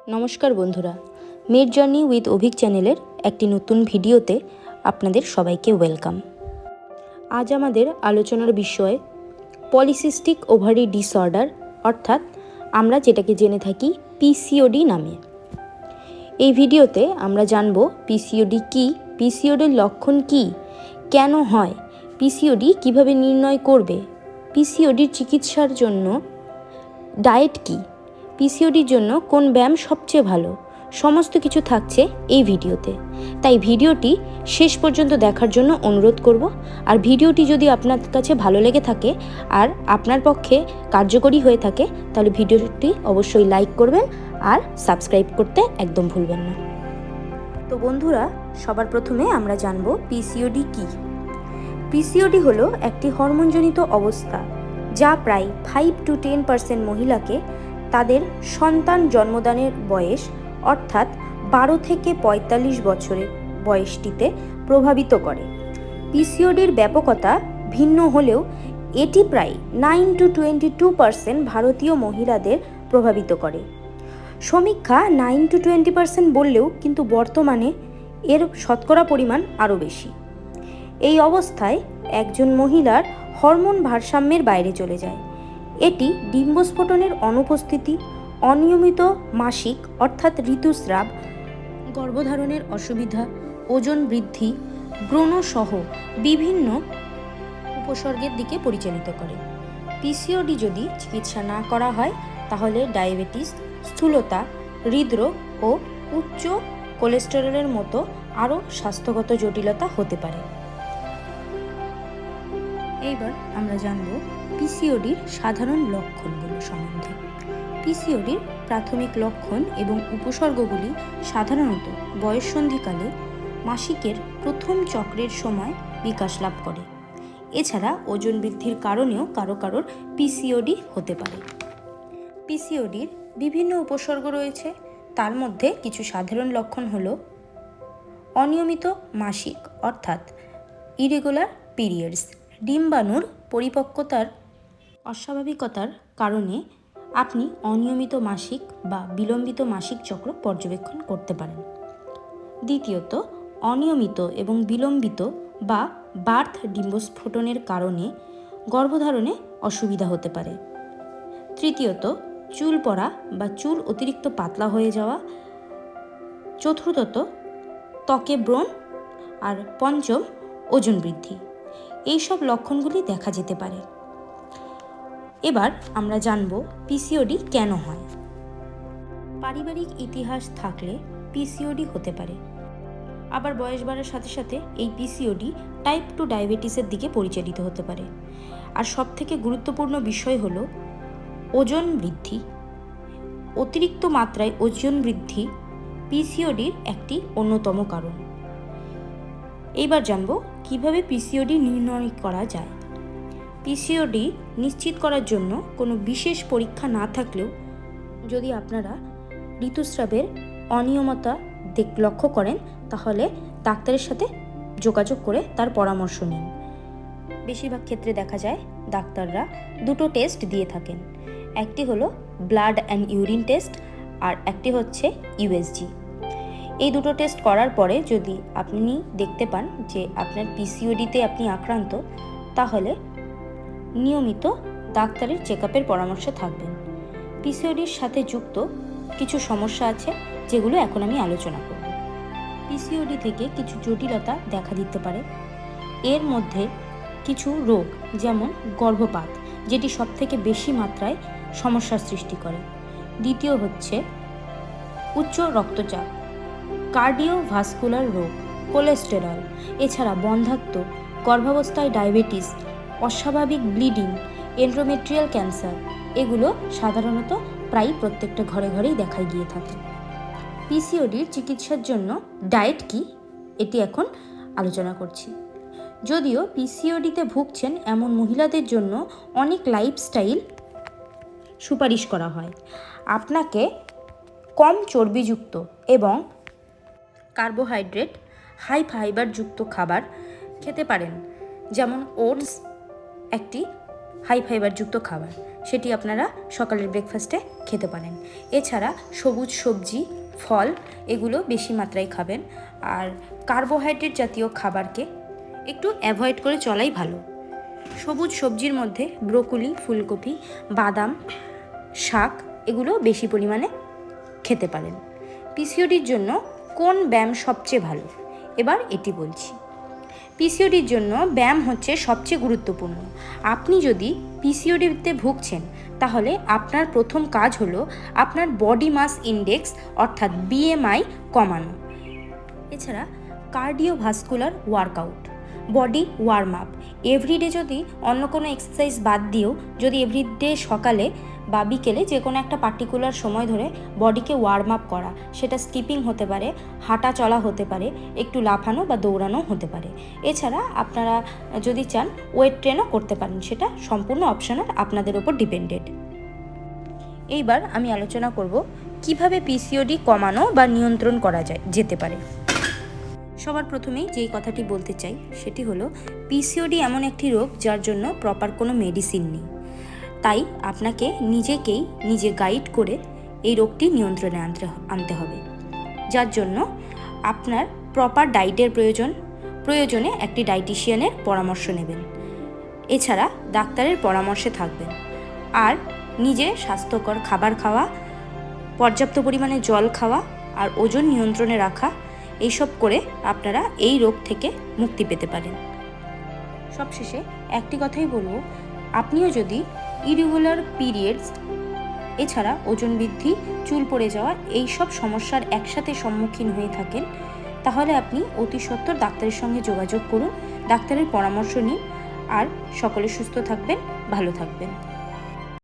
নমস্কার বন্ধুরা, made journey with Abhik চ্যানেলের একটি নতুন ভিডিওতে আপনাদের সবাইকে ওয়েলকাম। আজ আমাদের আলোচনার বিষয় পলিসিস্টিক ওভারি ডিসঅর্ডার, অর্থাৎ আমরা যেটাকে জেনে থাকি পিসিওডি নামে। এই ভিডিওতে আমরা জানব পিসিওডি কী, পিসিওডির লক্ষণ কী, কেন হয়, পিসিওডি কিভাবে নির্ণয় করবে, পিসিওডির চিকিৎসার জন্য ডায়েট কী, পিসিওডির জন্য কোন ব্যায়াম সবচেয়ে ভালো, সমস্ত কিছু থাকছে এই ভিডিওতে। তাই ভিডিওটি শেষ পর্যন্ত দেখার জন্য অনুরোধ করব। আর ভিডিওটি যদি আপনার কাছে ভালো লেগে থাকে আর আপনার পক্ষে কার্যকরী হয়ে থাকে তাহলে ভিডিওটি অবশ্যই লাইক করবেন আর সাবস্ক্রাইব করতে একদম ভুলবেন না। তো বন্ধুরা, সবার প্রথমে আমরা জানব পিসিওডি কী। পিসিওডি হলো একটি হরমোনজনিত অবস্থা যা প্রায় 5 to 10% মহিলাকে তাদের সন্তান জন্মদানের বয়স অর্থাৎ 12 থেকে 45 বছরের বয়সটিতে প্রভাবিত করে। পিসিওডির ব্যাপকতা ভিন্ন হলেও এটি প্রায় 9 to 22% ভারতীয় মহিলাদের প্রভাবিত করে। সমীক্ষা 9 to 20% বললেও কিন্তু বর্তমানে এর শতকরা পরিমাণ আরও বেশি। এই অবস্থায় একজন মহিলার হরমোন ভারসাম্যের বাইরে চলে যায়। এটি ডিম্বস্ফোটনের অনুপস্থিতি, অনিয়মিত মাসিক অর্থাৎ ঋতুস্রাব, গর্ভধারণের অসুবিধা, ওজন বৃদ্ধি, ব্রণসহ বিভিন্ন উপসর্গের দিকে পরিচালিত করে। পিসিওডি যদি চিকিৎসা না করা হয় তাহলে ডায়াবেটিস, স্থূলতা, হৃদরোগ ও উচ্চ কোলেস্টেরলের মতো আরও স্বাস্থ্যগত জটিলতা হতে পারে। এইবার আমরা জানব পিসিওডির সাধারণ লক্ষণগুলো সম্বন্ধে। পিসিওডির প্রাথমিক লক্ষণ এবং উপসর্গগুলি সাধারণত বয়ঃসন্ধিকালে মাসিকের প্রথম চক্রের সময় বিকাশ লাভ করে। এছাড়া ওজন বৃদ্ধির কারণেও কারো কারোর পিসিওডি হতে পারে। পিসিওডির বিভিন্ন উপসর্গ রয়েছে, তার মধ্যে কিছু সাধারণ লক্ষণ হলো অনিয়মিত মাসিক অর্থাৎ ইরেগুলার পিরিয়ডস। ডিম্বাণুর পরিপক্কতার অস্বাভাবিকতার কারণে আপনি অনিয়মিত মাসিক বা বিলম্বিত মাসিক চক্র পর্যবেক্ষণ করতে পারেন। দ্বিতীয়ত, অনিয়মিত এবং বিলম্বিত বা বার্থ ডিম্বস্ফোটনের কারণে গর্ভধারণে অসুবিধা হতে পারে। তৃতীয়ত, চুল পড়া বা চুল অতিরিক্ত পাতলা হয়ে যাওয়া। চতুর্থত, ত্বকে ব্রণ। আর পঞ্চম, ওজন বৃদ্ধি। এইসব লক্ষণগুলি দেখা যেতে পারে। এবার আমরা জানব পিসিওডি কেন হয়। পারিবারিক ইতিহাস থাকলে পিসিওডি হতে পারে। আবার বয়স বাড়ার সাথে সাথে এই পিসিওডি টাইপ 2 ডায়াবেটিসের দিকে পরিচালিত হতে পারে। আর সবথেকে গুরুত্বপূর্ণ বিষয় হলো ওজন বৃদ্ধি। অতিরিক্ত মাত্রায় ওজন বৃদ্ধি পিসিওডির একটি অন্যতম কারণ। এইবার জানব কিভাবে পিসিওডি নির্ণয় করা যায়। পিসিওডি নিশ্চিত করার জন্য কোনো বিশেষ পরীক্ষা না থাকলেও যদি আপনারা ঋতুস্রাবের অনিয়মতা লক্ষ্য করেন তাহলে ডাক্তারের সাথে যোগাযোগ করে তার পরামর্শ নিন। বেশিরভাগ ক্ষেত্রে দেখা যায় ডাক্তাররা দুটো টেস্ট দিয়ে থাকেন। একটি হলো ব্লাড অ্যান্ড ইউরিন টেস্ট আর একটি হচ্ছে ইউএসজি। এই দুটো টেস্ট করার পরে যদি আপনি দেখতে পান যে আপনার পিসিওডিতে আপনি আক্রান্ত তাহলে নিয়মিত ডাক্তারের চেকআপের পরামর্শে থাকবেন। পিসিওডির সাথে যুক্ত কিছু সমস্যা আছে যেগুলো এখন আমি আলোচনা করব। পিসিওডি থেকে কিছু জটিলতা দেখা দিতে পারে। এর মধ্যে কিছু রোগ যেমন গর্ভপাত, যেটি সবথেকে বেশি মাত্রায় সমস্যার সৃষ্টি করে। দ্বিতীয় হচ্ছে উচ্চ রক্তচাপ, কার্ডিওভাস্কুলার রোগ, কোলেস্টেরল, এছাড়া বন্ধ্যাত্ব, গর্ভাবস্থায় ডায়াবেটিস, অস্বাভাবিক ব্লিডিং, এন্ডোমেট্রিয়াল ক্যান্সার, এগুলো সাধারণত প্রায় প্রত্যেকটা ঘরে ঘরেই দেখা গিয়ে থাকে। পিসিওডির চিকিৎসার জন্য ডায়েট কি, এটি এখন আলোচনা করছি। যদিও পিসিওডিতে ভুগছেন এমন মহিলাদের জন্য অনেক লাইফস্টাইল সুপারিশ করা হয়। আপনাকে কম চর্বিযুক্ত এবং কার্বোহাইড্রেট, হাই ফাইবারযুক্ত খাবার খেতে পারেন, যেমন ওটস একটি হাই ফাইবারযুক্ত খাবার, সেটি আপনারা সকালের ব্রেকফাস্টে খেতে পারেন। এছাড়া সবুজ সবজি, ফল এগুলো বেশি মাত্রায় খাবেন। আর কার্বোহাইড্রেট জাতীয় খাবারকে একটু অ্যাভয়েড করে চলাই ভালো। সবুজ সবজির মধ্যে ব্রোকলি, ফুলকপি, বাদাম, শাক এগুলো বেশি পরিমাণে খেতে পারেন। পিসিওডির জন্য কোন ব্যায়াম সবচেয়ে ভালো, এবার এটি বলছি। পিসিওডির জন্য ব্যায়াম হচ্ছে সবচেয়ে গুরুত্বপূর্ণ। আপনি যদি পিসিওডিতে ভুগছেন তাহলে আপনার প্রথম কাজ হলো আপনার বডি মাস ইন্ডেক্স অর্থাৎ বিএমআই কমানো। এছাড়া cardiovascular workout, body warm up, everyday যদি অন্য কোনো এক্সারসাইজ বাদ দিয়েও যদি এভরিডে সকালে বা বিকেলে যে কোনো একটা পার্টিকুলার সময় ধরে বডিকে ওয়ার্ম আপ করা, সেটা স্কিপিং হতে পারে, হাঁটা চলা হতে পারে, একটু লাফানো বা দৌড়ানো হতে পারে। এছাড়া আপনারা যদি চান ওয়েট ট্রেনও করতে পারেন, সেটা সম্পূর্ণ অপশনাল, আপনাদের ওপর ডিপেন্ডেড। এইবার আমি আলোচনা করব কিভাবে পিসিওডি কমানো বা নিয়ন্ত্রণ করা যেতে পারে। সবার প্রথমেই যেই কথাটি বলতে চাই সেটি হলো পিসিওডি এমন একটি রোগ যার জন্য প্রপার কোনো মেডিসিন নেই। তাই আপনাকে নিজে গাইড করে এই রোগটি নিয়ন্ত্রণে আনতে হবে, যার জন্য আপনার প্রপার ডায়েটের প্রয়োজনে একটি ডায়েটিশিয়ানের পরামর্শ নেবেন। এছাড়া ডাক্তারের পরামর্শে থাকবেন। আর নিজে স্বাস্থ্যকর খাবার খাওয়া, পর্যাপ্ত পরিমাণে জল খাওয়া আর ওজন নিয়ন্ত্রণে রাখা, এইসব করে আপনারা এই রোগ থেকে মুক্তি পেতে পারেন। সবশেষে একটি কথাই বলবো, আপনিও যদি ইরেগুলার পিরিয়ডস এছাড়া ওজন বৃদ্ধি, চুল পড়ে যাওয়া এইসব সমস্যার একসাথে সম্মুখীন হয়ে থাকেন, তাহলে আপনি অতি সত্বর ডাক্তারের সঙ্গে যোগাযোগ করুন, ডাক্তারের পরামর্শ নিন। আর সকলে সুস্থ থাকবেন, ভালো থাকবেন।